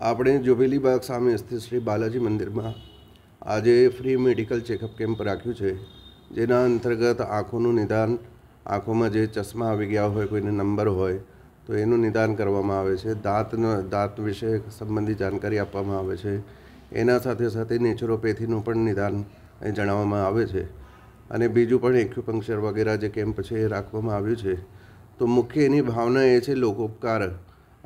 આપણે જોબેલીબાગ સામે સ્થિત શ્રી બાલાજી મંદિરમાં આજે ફ્રી મેડિકલ ચેકઅપ કેમ્પ રાખ્યું છે, જેના અંતર્ગત આંખોનું નિદાન, આંખોમાં જે ચશ્મા આવી ગયા હોય, કોઈને નંબર હોય તો એનું નિદાન કરવામાં આવે છે. દાંત વિશે સંબંધી જાણકારી આપવામાં આવે છે. એના સાથે સાથે નેચરોપેથીનું પણ નિદાન જણાવવામાં આવે છે. અને બીજું પણ એક્યુપંક્ચર વગેરે જે કેમ્પ છે એ રાખવામાં આવ્યું છે. તો મુખ્ય એની ભાવના એ છે લોકોપકાર.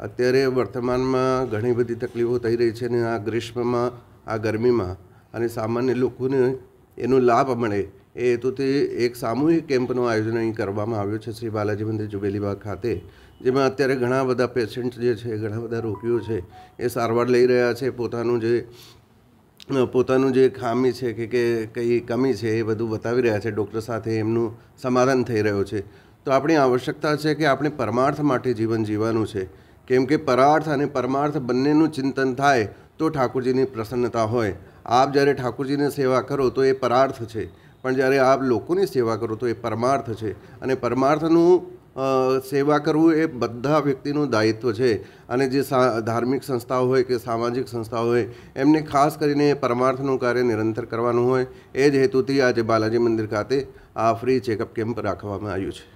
અત્યારે વર્તમાનમાં ઘણી બધી તકલીફો થઈ રહી છે, અને આ ગ્રીષ્મમાં, આ ગરમીમાં અને સામાન્ય લોકોને એનો લાભ મળે એ હેતુથી એક સામૂહિક કેમ્પનું આયોજન અહીં કરવામાં આવ્યું છે શ્રી બાલાજી મંદિર જોબેલીબાગ ખાતે, જેમાં અત્યારે ઘણા બધા પેશન્ટ જે છે, ઘણા બધા રોગીઓ છે એ સારવાર લઈ રહ્યા છે. પોતાનું જે ખામી છે કે કઈ કમી છે એ બધું બતાવી રહ્યા છે. ડૉક્ટર સાથે એમનું સમાધાન થઈ રહ્યું છે. તો આપણી આવશ્યકતા છે કે આપણે પરમાર્થ માટે જીવન જીવવાનું છે, કેમ કે પરાર્થ અને પરમાર્થ બંનેનું ચિંતન થાય તો ઠાકોરજીની પ્રસન્નતા હોય. આપ જ્યારે ઠાકોરજીની સેવા કરો તો એ પરાર્થ છે, પણ જ્યારે આપ લોકોની સેવા કરો તો એ પરમાર્થ છે. અને પરમાર્થનું સેવા કરવું એ બધા વ્યક્તિનું દાયિત્વ છે. અને જે ધાર્મિક સંસ્થાઓ હોય કે સામાજિક સંસ્થાઓ હોય, એમને ખાસ કરીને પરમાર્થનું કાર્ય નિરંતર કરવાનું હોય. એ જ હેતુથી આજે બાલાજી મંદિર ખાતે આ ફ્રી ચેકઅપ કેમ્પ રાખવામાં આવ્યું છે.